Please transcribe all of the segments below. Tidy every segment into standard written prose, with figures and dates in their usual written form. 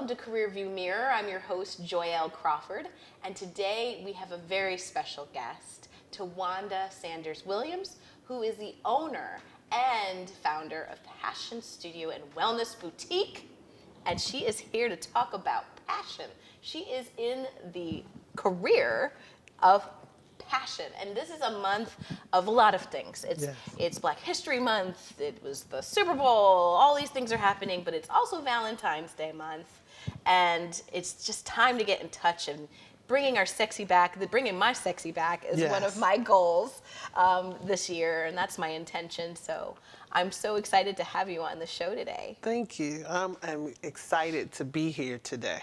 Welcome to Career View Mirror. I'm your host, Joyel Crawford, and today we have a very special guest, Tawanda Sanders Williams, who is the owner and founder of Passion Studio and Wellness Boutique, and she is here to talk about passion. She is in the career of passion, and this is a month of a lot of things. It's Black History Month, it was the Super Bowl, all these things are happening, but it's also Valentine's Day month, and it's just time to get in touch and bringing our sexy back. Bringing my sexy back is one of my goals this year, and that's my intention. So I'm so excited to have you on the show today. Thank you. I'm excited to be here today.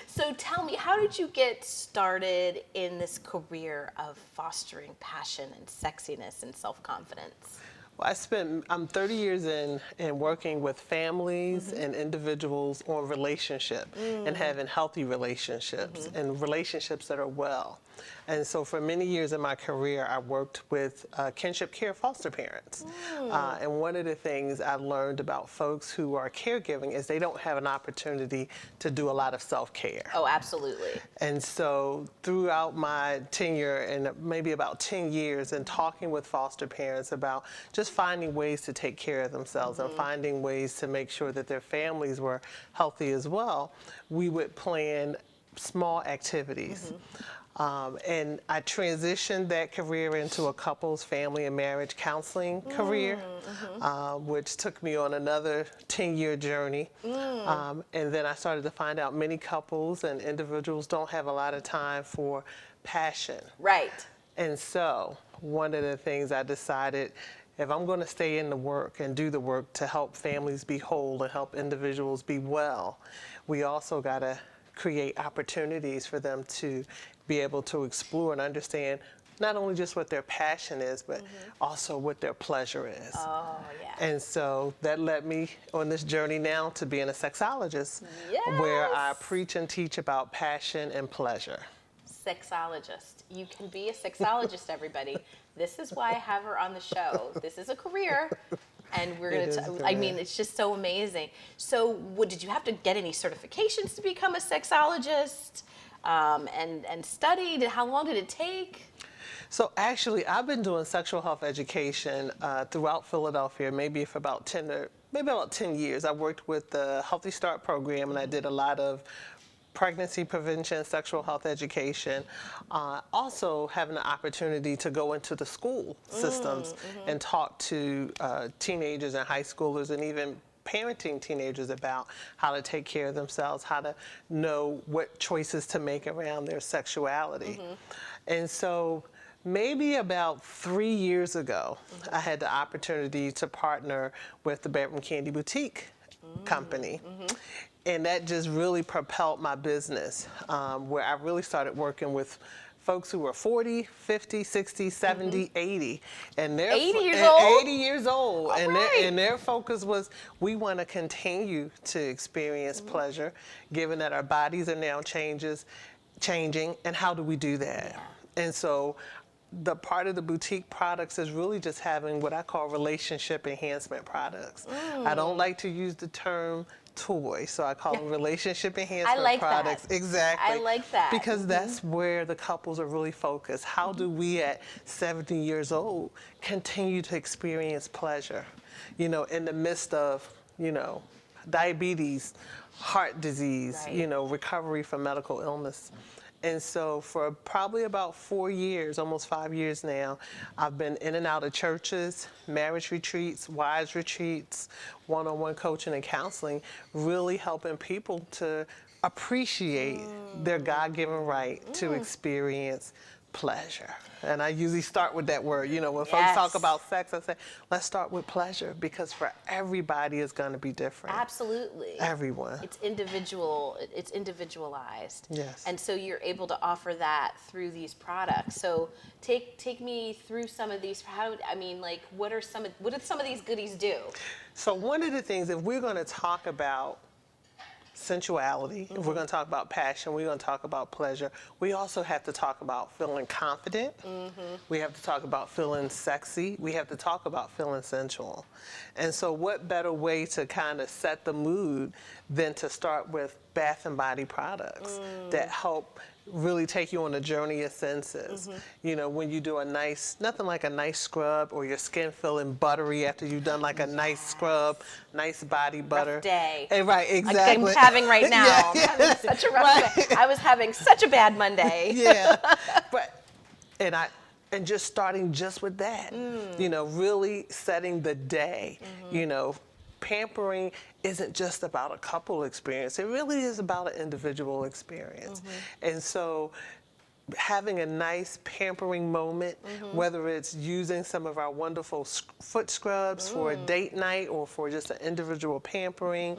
So tell me, how did you get started in this career of fostering passion and sexiness and self-confidence? Well, I'm 30 years in and working with families and individuals on relationship and having healthy relationships and relationships that are well. And so for many years in my career, I worked with kinship care foster parents. And one of the things I learned about folks who are caregiving is they don't have an opportunity to do a lot of self-care. Oh, absolutely. And so throughout my tenure and maybe about 10 years and talking with foster parents about just finding ways to take care of themselves and finding ways to make sure that their families were healthy as well, we would plan small activities. And I transitioned that career into a couples, family, and marriage counseling career, which took me on another 10-year journey. And then I started to find out many couples and individuals don't have a lot of time for passion. Right. And so one of the things I decided, if I'm going to stay in the work and do the work to help families be whole and help individuals be well, we also got to create opportunities for them to be able to explore and understand not only just what their passion is, but also what their pleasure is. Oh, yeah. And so that led me on this journey now to being a sexologist, where I preach and teach about passion and pleasure. Sexologist. You can be a sexologist, everybody. This is why I have her on the show. This is a career. And we're going to, I mean, it's just so amazing. So did you have to get any certifications to become a sexologist and study? How long did it take? So actually, I've been doing sexual health education throughout Philadelphia, maybe for about 10 years. I worked with the Healthy Start program, and I did a lot of pregnancy prevention, sexual health education, also having the opportunity to go into the school systems and talk to teenagers and high schoolers and even parenting teenagers about how to take care of themselves, how to know what choices to make around their sexuality. And so maybe about 3 years ago, I had the opportunity to partner with the Bedroom Candy Boutique company. And that just really propelled my business, where I really started working with folks who were 40, 50, 60, 70, 80. And they're 80 years old? 80 years old. And their focus was, we want to continue to experience pleasure, given that our bodies are now changing, and how do we do that? And so the part of the boutique products is really just having what I call relationship enhancement products. I don't like to use the term toy, so I call them relationship enhancement products. That. Exactly. I like that. Because that's where the couples are really focused. How do we at 70 years old continue to experience pleasure, you know, in the midst of, you know, diabetes, heart disease, you know, recovery from medical illness. And so for probably about 4 years, almost 5 years now, I've been in and out of churches, marriage retreats, wives retreats, one-on-one coaching and counseling, really helping people to appreciate their God-given right to experience pleasure. And I usually start with that word. You know, when folks talk about sex, I say, let's start with pleasure, because for everybody it's going to be different. Absolutely. Everyone. It's individual. It's individualized. Yes. And so you're able to offer that through these products. So take me through some of these. What do some of these goodies do? So one of the things, if we're going to talk about sensuality, if we're going to talk about passion, we're going to talk about pleasure, we also have to talk about feeling confident. We have to talk about feeling sexy. We have to talk about feeling sensual. And so what better way to kind of set the mood than to start with bath and body products that help really take you on a journey of senses. You know, when you do a nice, nothing like a nice scrub or your skin feeling buttery after you've done like a nice scrub, nice body butter. Rough day. And right, Like exactly. I'm having right now. Yeah, I'm having such a rough day. I was having such a bad Monday. Yeah, but and just starting just with that, you know, really setting the day, you know. Pampering isn't just about a couple experience. It really is about an individual experience. And so having a nice pampering moment, whether it's using some of our wonderful foot scrubs for a date night or for just an individual pampering,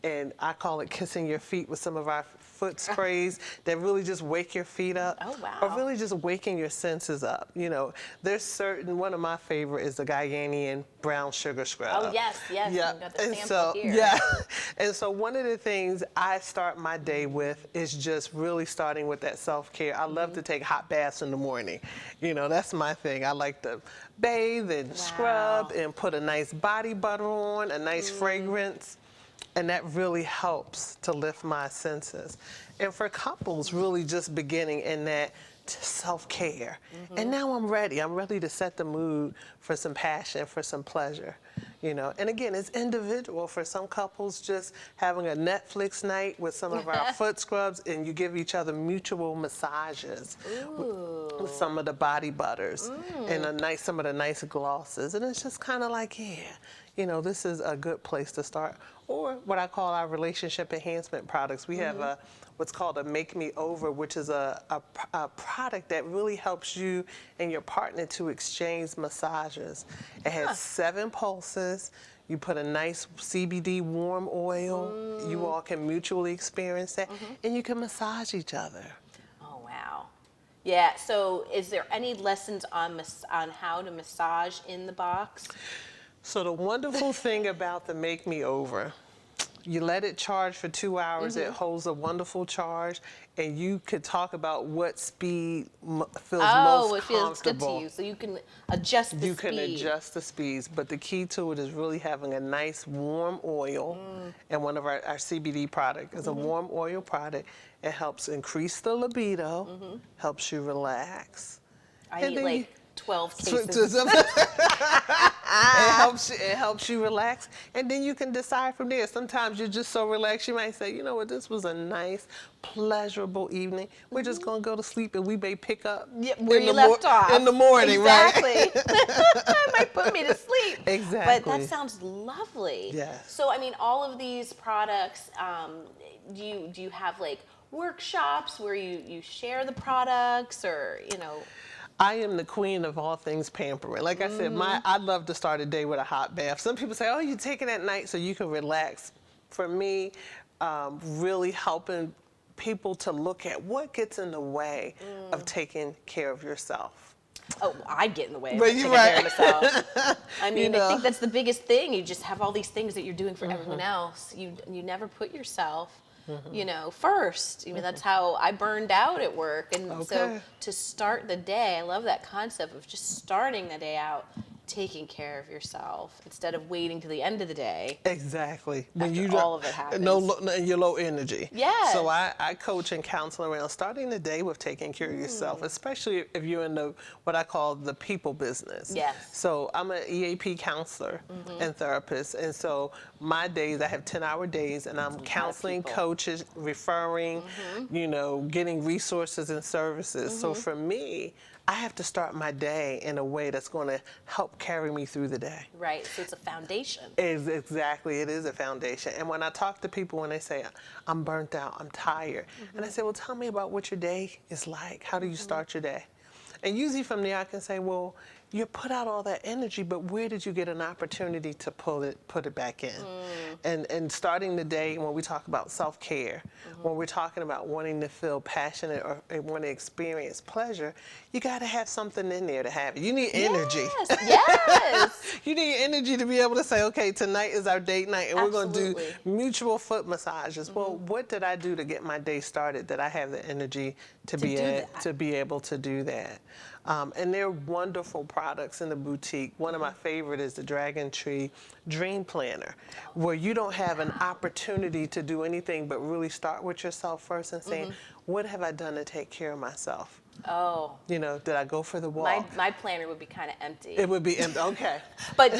and I call it kissing your feet with some of our foot sprays that really just wake your feet up. Oh, wow. Or really just waking your senses up. You know, there's certain, one of my favorite is the Guyanian brown sugar scrub. Oh, yes, yes. Yeah. I've got the And sample so, here. yeah. And so one of the things I start my day with is just really starting with that self-care. I love to take hot baths in the morning. You know, that's my thing. I like to bathe and scrub and put a nice body butter on, a nice fragrance. And that really helps to lift my senses. And for couples, really just beginning in that self-care. And now I'm ready to set the mood for some passion, for some pleasure, you know. And again, it's individual. For some couples, just having a Netflix night with some of our foot scrubs, and you give each other mutual massages with some of the body butters and some of the nice glosses. And it's just kind of like, yeah, you know, this is a good place to start. Or what I call our relationship enhancement products. We have what's called a Make Me Over, which is a product that really helps you and your partner to exchange massages. It has 7 pulses. You put a nice CBD warm oil. You all can mutually experience that, and you can massage each other. Oh, wow. Yeah, so is there any lessons on how to massage in the box? So the wonderful thing about the Make Me Over, you let it charge for 2 hours. It holds a wonderful charge, and you could talk about what speed feels most it feels comfortable. good to you, so you can adjust the speed. You can adjust the speeds, but the key to it is really having a nice warm oil, and one of our CBD product is a warm oil product. It helps increase the libido, helps you relax. I need like 12 cases. It helps you relax, and then you can decide from there. Sometimes you're just so relaxed, you might say, you know what, this was a nice, pleasurable evening. We're just gonna go to sleep, and we may pick up where you left off in the morning, exactly. right? That might put me to sleep. Exactly. But that sounds lovely. Yes. So I mean, all of these products, do you have like workshops where you share the products, or you know? I am the queen of all things pampering. Like I said, I love to start a day with a hot bath. Some people say, oh, you take it at night so you can relax. For me, really helping people to look at what gets in the way of taking care of yourself. Oh, I get in the way of But taking you're care of right. myself. I mean, You know. I think that's the biggest thing. You just have all these things that you're doing for everyone else. You never put yourself, you know, first. I mean, that's how I burned out at work. And so to start the day, I love that concept of just starting the day out, taking care of yourself instead of waiting to the end of the day. Exactly. After all of it happens. You're low energy. Yes. So I coach and counsel around starting the day with taking care of yourself, especially if you're in what I call the people business. Yes. So I'm an EAP counselor and therapist, and so my days, I have 10-hour days, and I'm counseling, coaches, referring, you know, getting resources and services. So for me, I have to start my day in a way that's going to help carry me through the day. Right, so it's a foundation. Exactly, it is a foundation. And when I talk to people, when they say, I'm burnt out, I'm tired, and I say, well, tell me about what your day is like. How do you start your day? And usually from there I can say, well, you put out all that energy, but where did you get an opportunity to put it back in? And starting the day, when we talk about self-care, when we're talking about wanting to feel passionate or want to experience pleasure, you got to have something in there to have it. You need energy. Yes. You need energy to be able to say, okay, tonight is our date night, and we're going to do Absolutely. mutual foot massages. Well, what did I do to get my day started that I have the energy to be able to do that? And they're wonderful products in the boutique. One of my favorite is the Dragon Tree Dream Planner, where you don't have an opportunity to do anything but really start with yourself first and saying, what have I done to take care of myself? Oh. You know, did I go for the walk? My planner would be kind of empty. It would be empty. Okay. But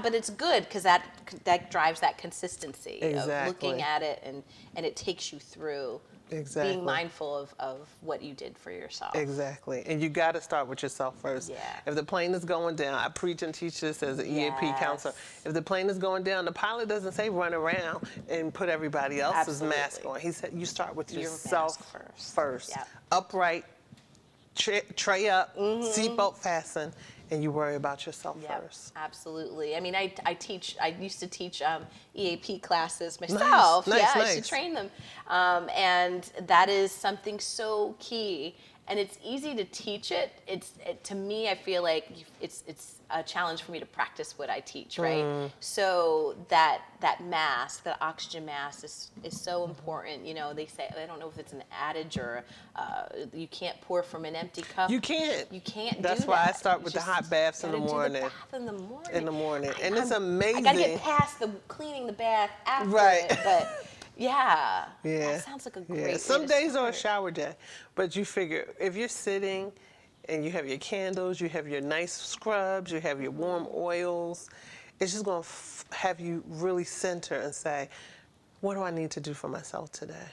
but it's good because that drives that consistency of looking at it, and it takes you through being mindful of what you did for yourself. Exactly. And you got to start with yourself first. Yeah. If the plane is going down, I preach and teach this as an EAP counselor. If the plane is going down, the pilot doesn't say run around and put everybody else's mask on. He said you start with yourself first. Yep. Upright, tray up, seatbelt fastened, and you worry about yourself first. Absolutely. I mean, I used to teach EAP classes myself. Nice. I used to train them. And that is something so key. And it's easy to teach it. To me, I feel like it's a challenge for me to practice what I teach, right? So that mask, that oxygen mask is so important. You know, they say, I don't know if it's an adage or you can't pour from an empty cup. You can't. You can't That's do that. why I start with the hot baths in the morning. In the morning. And it's amazing. I gotta get past the cleaning the bath after it, but that sounds like a great way Some days are a start. shower day, but you figure if you're sitting and you have your candles, you have your nice scrubs, you have your warm oils, it's just going to have you really center and say, what do I need to do for myself today?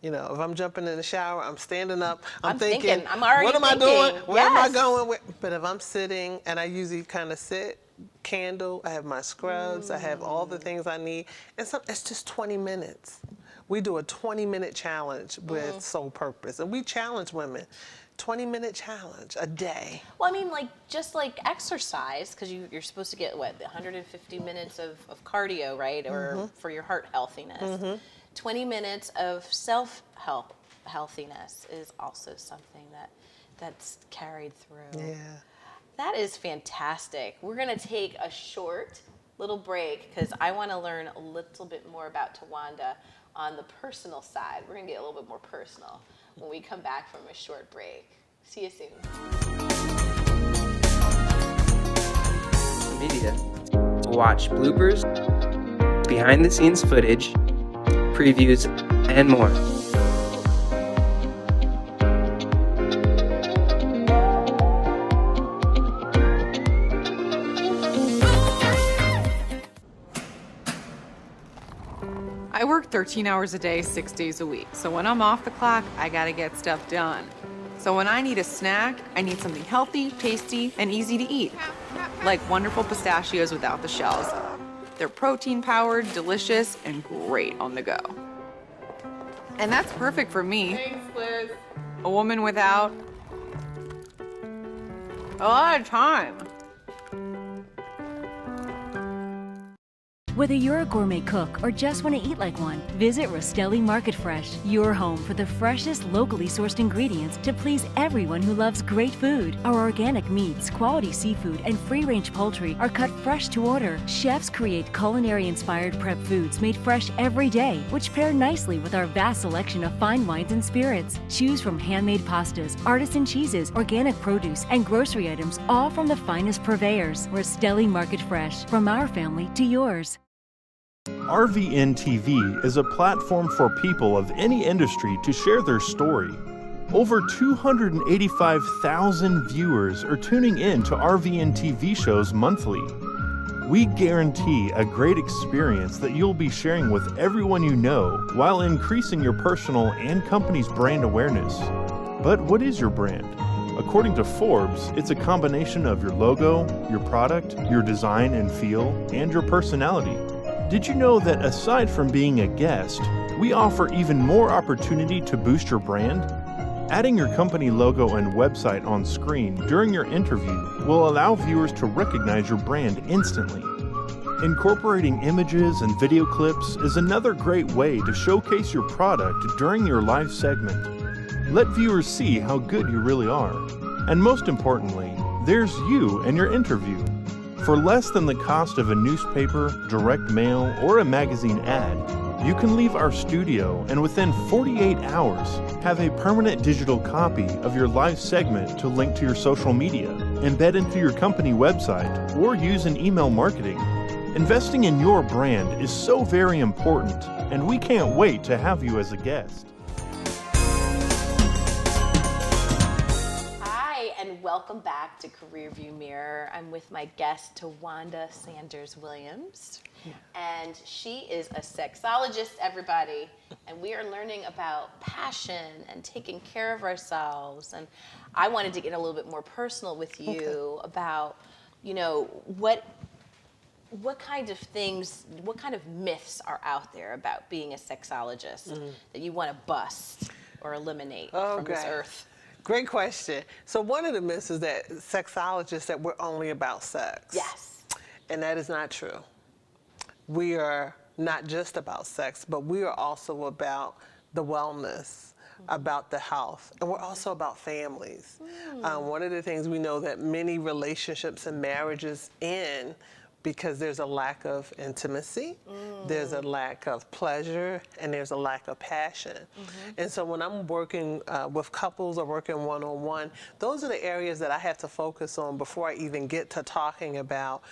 You know, if I'm jumping in the shower, I'm standing up, I'm thinking, I'm already what am I doing? Where am I going? But if I'm sitting and I usually kind of sit, candle, I have my scrubs, I have all the things I need, and it's just 20 minutes. We do a 20-minute challenge with Soul Purpose, and we challenge women. 20-minute challenge a day. Well, I mean, just like exercise, because you're supposed to get, 150 minutes of cardio, right? Or for your heart healthiness. 20 minutes of self-help healthiness is also something that's carried through. Yeah. That is fantastic. We're going to take a short little break because I want to learn a little bit more about Tawanda on the personal side. We're going to get a little bit more personal when we come back from a short break. See you soon. Media. Watch bloopers, behind the scenes footage, previews, and more. I work 13 hours a day, 6 days a week. So when I'm off the clock, I gotta get stuff done. So when I need a snack, I need something healthy, tasty, and easy to eat. Like wonderful pistachios without the shells. They're protein-powered, delicious, and great on the go. And that's perfect for me. Thanks, Liz. A woman without a lot of time. Whether you're a gourmet cook or just want to eat like one, visit Rostelli Market Fresh, your home for the freshest, locally sourced ingredients to please everyone who loves great food. Our organic meats, quality seafood, and free-range poultry are cut fresh to order. Chefs create culinary-inspired prep foods made fresh every day, which pair nicely with our vast selection of fine wines and spirits. Choose from handmade pastas, artisan cheeses, organic produce, and grocery items, all from the finest purveyors. Rostelli Market Fresh, from our family to yours. RVN TV is a platform for people of any industry to share their story. Over 285,000 viewers are tuning in to RVN TV shows monthly. We guarantee a great experience that you'll be sharing with everyone you know while increasing your personal and company's brand awareness. But what is your brand? According to Forbes, it's a combination of your logo, your product, your design and feel, and your personality. Did you know that aside from being a guest, we offer even more opportunity to boost your brand? Adding your company logo and website on screen during your interview will allow viewers to recognize your brand instantly. Incorporating images and video clips is another great way to showcase your product during your live segment. Let viewers see how good you really are. And most importantly, there's you and your interview. For less than the cost of a newspaper, direct mail, or a magazine ad, you can leave our studio and within 48 hours have a permanent digital copy of your live segment to link to your social media, embed into your company website, or use in email marketing. Investing in your brand is so very important, and we can't wait to have you as a guest. Hi, and welcome back to Career View Mirror. I'm with my guest, Tawanda Sanders Williams. And she is a sexologist, everybody. And we are learning about passion and taking care of ourselves. And I wanted to get a little bit more personal with you about, what kind of things, what kind of myths are out there about being a sexologist that you want to bust or eliminate from this earth? Great question. So one of the myths is that sexologists, that we're only about sex. Yes. And that is not true. We are not just about sex, but we are also about the wellness, about the health, and we're also about families. One of the things we know that many relationships and marriages end because there's a lack of intimacy, there's a lack of pleasure, and there's a lack of passion. And so when I'm working with couples or working one-on-one, those are the areas that I have to focus on before I even get to talking about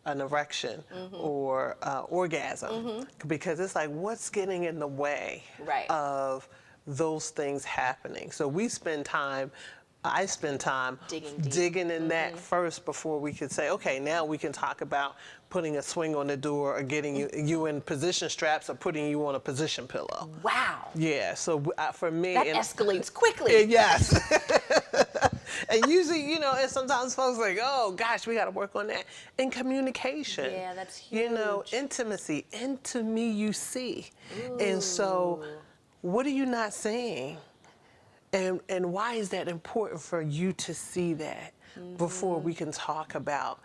an erection or orgasm, because it's like, what's getting in the way of those things happening? So I spend time digging in that first before we could say, okay, now we can talk about putting a swing on the door or getting you in position straps or putting you on a position pillow. Wow. Yeah, so for me... That escalates quickly. Yes. And usually, and sometimes folks are like, oh gosh, we got to work on that. And communication. Yeah, that's huge. Intimacy. Into me you see. And so, what are you not saying? And why is that important for you to see that before we can talk about,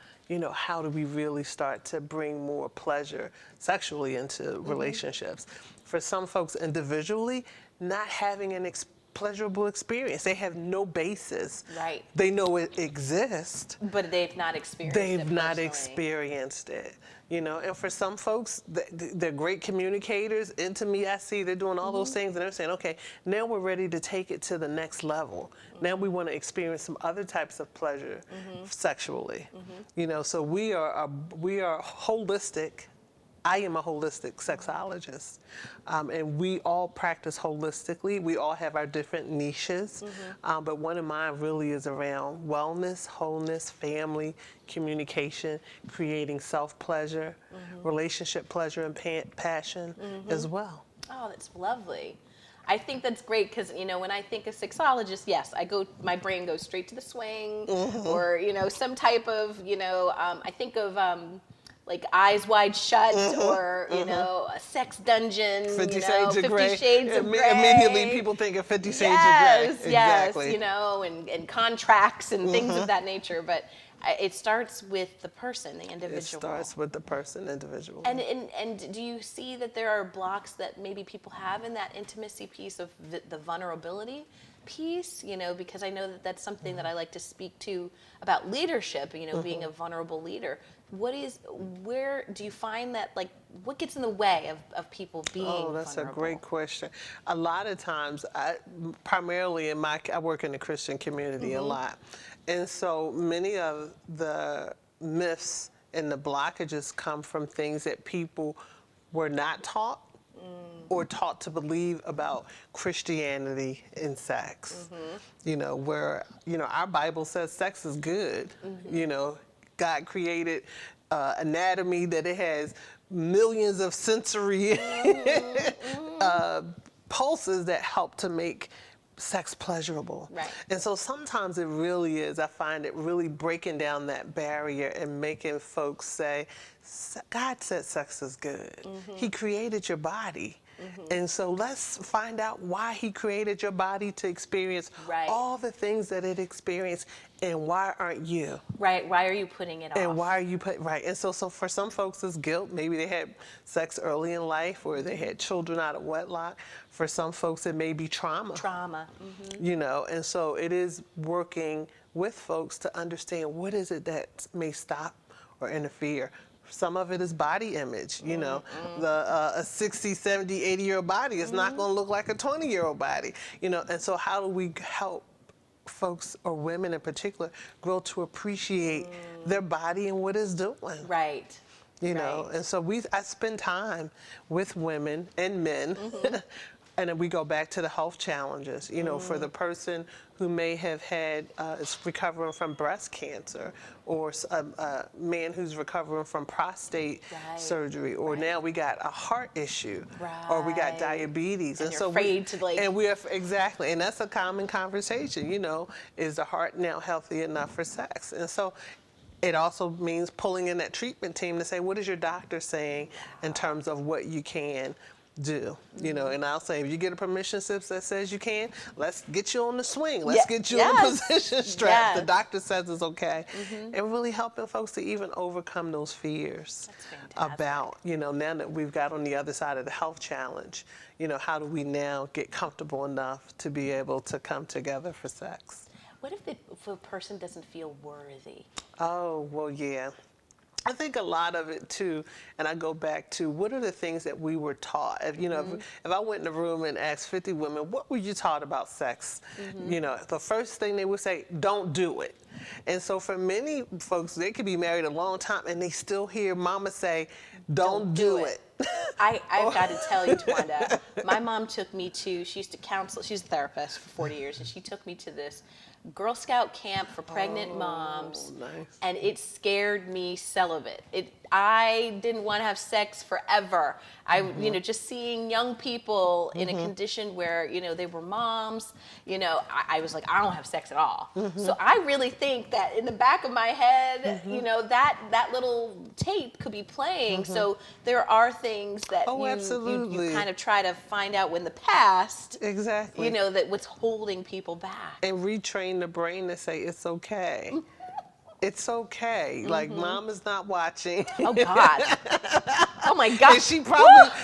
how do we really start to bring more pleasure sexually into relationships? For some folks individually, not having an pleasurable experience. They have no basis. Right. They know it exists. But they've not experienced it. They've not experienced it. And for some folks, they're great communicators. Into me, I see they're doing all those things, and they're saying, okay, now we're ready to take it to the next level. Now we want to experience some other types of pleasure sexually. So we are holistic. I am a holistic sexologist, and we all practice holistically. We all have our different niches, but one of mine really is around wellness, wholeness, family, communication, creating self-pleasure, relationship pleasure, and passion as well. Oh, that's lovely. I think that's great because, when I think of sexologist, yes, my brain goes straight to the swing or, some type of, I think of... like Eyes Wide Shut or, a sex dungeon, 50 Shades of Grey. Shades of Grey. Immediately people think of 50 Shades of Grey. Exactly. And contracts and things of that nature. But it starts with the person, the individual. It starts with the person, individual. And do you see that there are blocks that maybe people have in that intimacy piece of the vulnerability piece? Because I know that that's something that I like to speak to about leadership, being a vulnerable leader. Where do you find that, what gets in the way of people being vulnerable? Oh, that's a great question. A lot of times, primarily I work in the Christian community a lot. And so many of the myths and the blockages come from things that people were not taught or taught to believe about Christianity and sex. Where, our Bible says sex is good. God created anatomy that it has millions of sensory pulses that help to make sex pleasurable. Right. And so sometimes it really is, I find it really breaking down that barrier and making folks say, God said sex is good. He created your body. And so let's find out why he created your body to experience all the things that it experienced, and why aren't you? Right, why are you putting it off? And why are you and so for some folks it's guilt. Maybe they had sex early in life, or they had children out of wedlock. For some folks it may be trauma. You know, and so it is working with folks to understand what is it that may stop or interfere. Some of it is body image, you know. A 60, 70, 80-year-old body is not going to look like a 20-year-old body, you know. And so how do we help folks, or women in particular, grow to appreciate their body and what it's doing? Right. You know, and so I spend time with women and men, and then we go back to the health challenges, you know, for the person who may have had, is recovering from breast cancer, or a man who's recovering from prostate surgery, or now we got a heart issue, or we got diabetes. And so afraid to like... And we're, exactly, and that's a common conversation, you know, is the heart now healthy enough for sex? And so it also means pulling in that treatment team to say, what is your doctor saying in terms of what you can do? You know, and I'll say, if you get a permission slip that says you can, let's get you on the swing. Let's get you in a position strap. The doctor says it's okay. And really helping folks to even overcome those fears about, you know, now that we've got on the other side of the health challenge, you know, how do we now get comfortable enough to be able to come together for sex? What if a person doesn't feel worthy? Oh, well, yeah. I think a lot of it too, and I go back to what are the things that we were taught. If, you know, if I went in a room and asked 50 women, what were you taught about sex? You know, the first thing they would say, don't do it. And so for many folks, they could be married a long time and they still hear mama say, don't do it. I've got to tell you, Tawanda, my mom took me to, she used to counsel, she's a therapist for 40 years, and she took me to this Girl Scout camp for pregnant moms, and it scared me celibate. I didn't want to have sex forever. You know, just seeing young people in a condition where, you know, they were moms, you know, I was like, I don't have sex at all. So I really think that in the back of my head, you know, that little tape could be playing. So there are things that you kind of try to find out when the past, you know, that what's holding people back. And retrain the brain to say it's okay. It's okay. Like, mom is not watching. Oh God. Oh my God.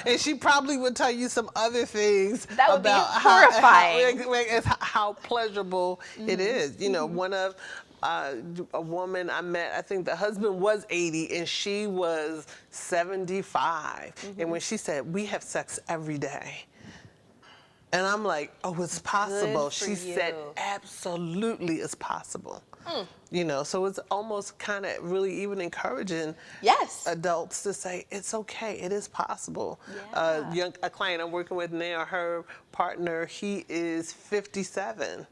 And she probably would tell you some other things that would about be horrifying. How pleasurable it is. You know, one of a woman I met, I think the husband was 80 and she was 75. And when she said, we have sex every day. And I'm like, oh, it's possible. She said, absolutely it's possible. You know, so it's almost kind of really even encouraging adults to say, it's okay, it is possible. A client I'm working with now, her partner, he is 57.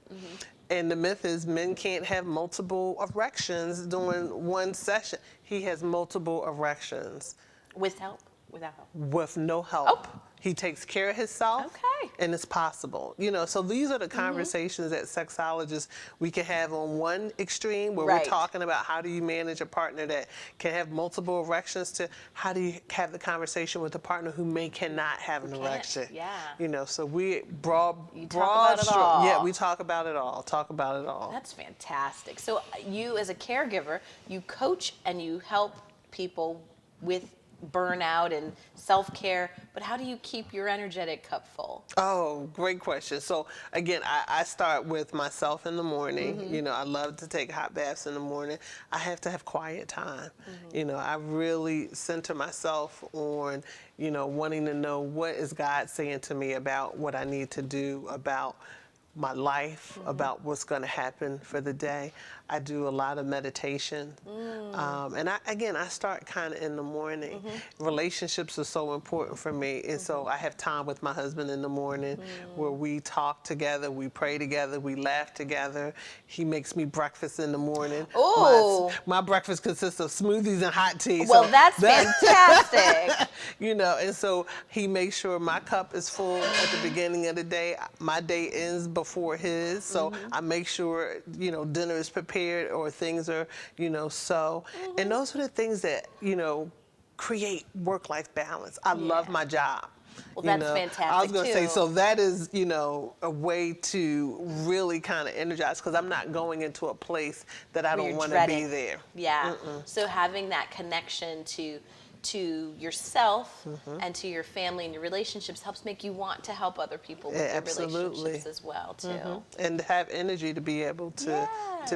And the myth is men can't have multiple erections during one session. He has multiple erections. With help? Without help? With no help. He takes care of himself, and it's possible. You know, so these are the conversations that sexologists we can have on one extreme, where we're talking about how do you manage a partner that can have multiple erections, to how do you have the conversation with a partner who cannot have an erection. You know, so we broad we talk about it all. Talk about it all. That's fantastic. So you, as a caregiver, you coach and you help people with burnout and self-care, but how do you keep your energetic cup full? Oh, great question. So again, I start with myself in the morning. You know, I love to take hot baths in the morning. I have to have quiet time. You know, I really center myself on, you know, wanting to know what is God saying to me about what I need to do about my life, about what's going to happen for the day. I do a lot of meditation. And I start kind of in the morning. Relationships are so important for me. And so I have time with my husband in the morning where we talk together, we pray together, we laugh together. He makes me breakfast in the morning. Oh, my breakfast consists of smoothies and hot tea. Well, so that's fantastic. You know, and so he makes sure my cup is full at the beginning of the day. My day ends before his. So I make sure, you know, dinner is prepared, or things are, you know, so. And those are the things that, you know, create work-life balance. I love my job. Well, You that's know, fantastic, I was going to say, too. so that is, you know, a way to really kind of energize, because I'm not going into a place that I Where don't you're want to be dreading. there. Yeah. So having that connection to yourself and to your family and your relationships helps make you want to help other people with Yeah, their absolutely. relationships as well too. And have energy to be able to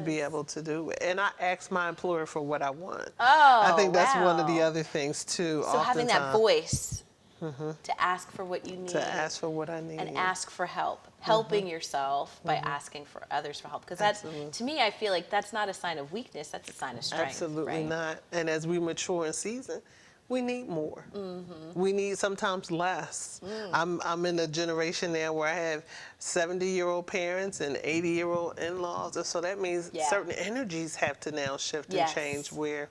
be Yes. able to do it. And I ask my employer for what I want. Oh, I think that's one of the wow. other things too. So having that oftentimes, voice to ask for what you need. to ask for what I need. And ask for help, helping yourself by asking for others for help. Because that's, Absolutely. to me, I feel like that's not a sign of weakness, that's a sign of strength. Absolutely right? not. And as we mature in season, we need more. We need sometimes less. I'm in a generation now where I have 70-year-old parents and 80-year-old in-laws, and so that means Yeah. certain energies have to now shift Yes. and change, where,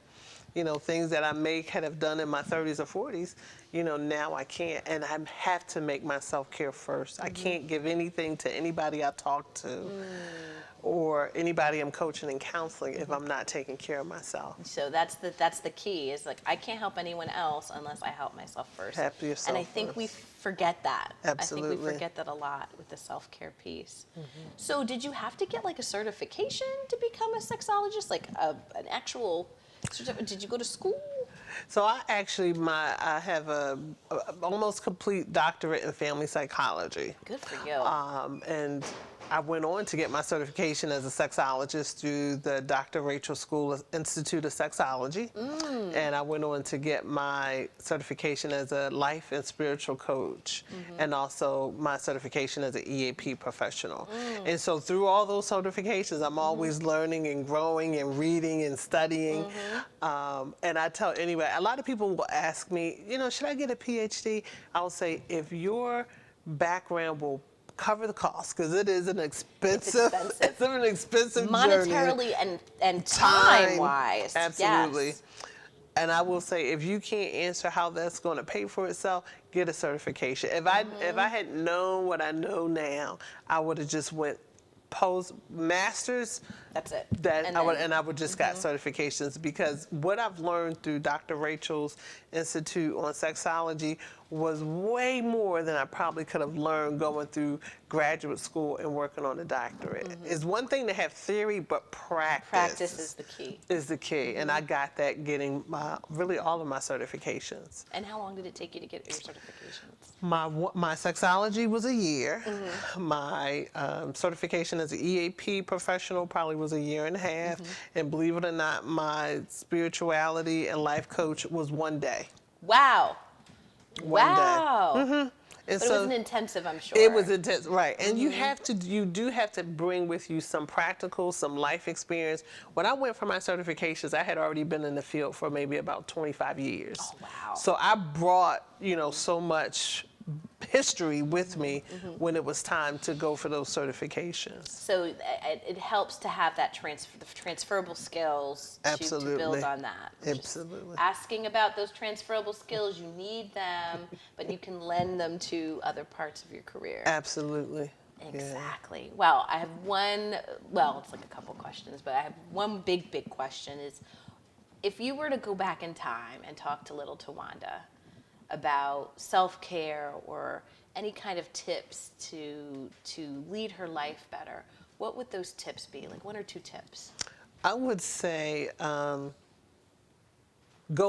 you know, things that I may have done in my 30s or 40s, you know, now I can't, and I have to make my self-care first. I can't give anything to anybody I talk to or anybody I'm coaching and counseling if I'm not taking care of myself. So that's the key, is like, I can't help anyone else unless I help myself first. Help yourself And I think we first. forget that. I think Absolutely. we forget that a lot with the self-care piece. So did you have to get like a certification to become a sexologist? Like an actual certificate? Did you go to school? So I actually, I have a almost complete doctorate in family psychology. Good for you. And I went on to get my certification as a sexologist through the Dr. Rachel School Institute of Sexology. And I went on to get my certification as a life and spiritual coach, and also my certification as an EAP professional. And so through all those certifications, I'm always learning and growing and reading and studying. And I tell anyway, a lot of people will ask me, you know, should I get a PhD? I will say, if your background will cover the cost, because it is an expensive, it's an expensive journey. Monetarily and time-wise. Absolutely. Yes. And I will say, if you can't answer how that's going to pay for itself, get a certification. If I had known what I know now, I would have just went masters. That's it. I would just got certifications, because what I've learned through Dr. Rachel's Institute on Sexology was way more than I probably could have learned going through graduate school and working on a doctorate. It's one thing to have theory, but Practice is the key. Is the key, and I got that getting really all of my certifications. And how long did it take you to get your certifications? My sexology was a year. My certification as an EAP professional probably was a year and a half. And believe it or not, my spirituality and life coach was 1 day. Wow. One day. Wow. And But so it wasn't intensive, I'm sure. it was intense, right? And you do have to bring with you some practical, some life experience. When I went for my certifications, I had already been in the field for maybe about 25 years. Oh, wow. So I brought, you know, so much history with me when it was time to go for those certifications. So it helps to have that transferable skills to build on that. Absolutely. Just asking about those transferable skills, you need them, but you can lend them to other parts of your career. Absolutely. Yeah. Exactly. Well, I have it's like a couple questions, but I have one big question is, if you were to go back in time and talk to little Tawanda about self-care or any kind of tips to lead her life better, what would those tips be? Like 1 or 2 tips? I would say go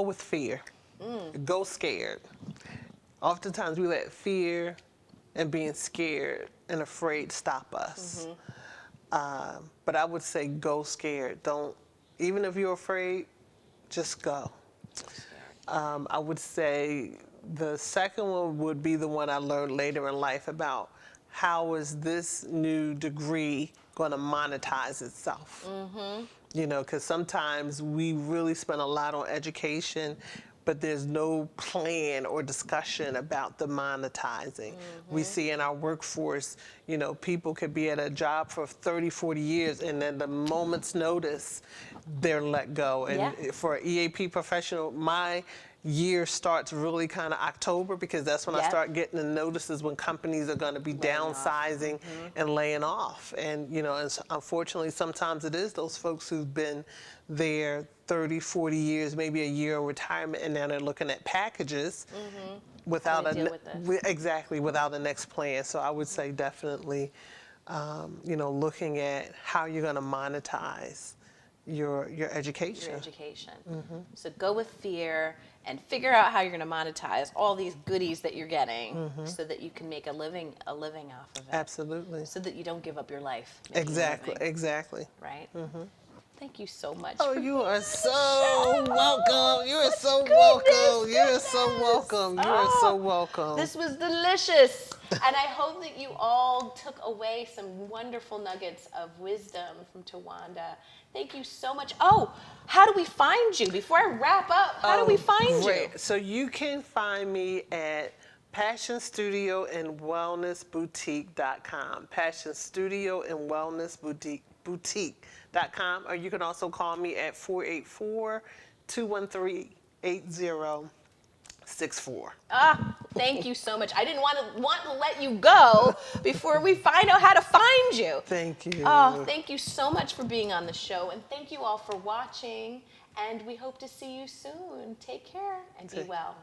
with fear. Go scared. Oftentimes we let fear and being scared and afraid stop us. But I would say go scared. Even if you're afraid, just go. I would say the second one would be the one I learned later in life about how is this new degree going to monetize itself. You know, because sometimes we really spend a lot on education, but there's no plan or discussion about the monetizing. We see in our workforce, you know, people could be at a job for 30, 40 years, and then the moment's notice, they're let go. And for an EAP professional, my year starts really kind of October, because that's when I Yep. start getting the notices when companies are going to be downsizing and laying off. And, you know, and unfortunately, sometimes it is those folks who've been there 30, 40 years, maybe a year of retirement, and now they're looking at packages without How to deal with this. exactly, without a next plan. So I would say definitely, you know, looking at how you're going to monetize your education. Your education. So go with fear and figure out how you're going to monetize all these goodies that you're getting so that you can make a living off of it. Absolutely. So that you don't give up your life. making a Exactly. living, Exactly. right? Thank you so much. Oh, for you being are on the so show. welcome. You are so Goodness, welcome. You are so goodness. welcome. You are so welcome. This was delicious. And I hope that you all took away some wonderful nuggets of wisdom from Tawanda. Thank you so much. Oh, how do we find you? Before I wrap up, how do we find you? Great. So you can find me at PassionStudioandWellnessBoutique.com. PassionStudioandWellnessBoutique.com. Or you can also call me at 484-213-8064. Thank you so much. I didn't want to let you go before we find out how to find you. Thank you. Oh, thank you so much for being on the show, and thank you all for watching. And we hope to see you soon. Take care and be well.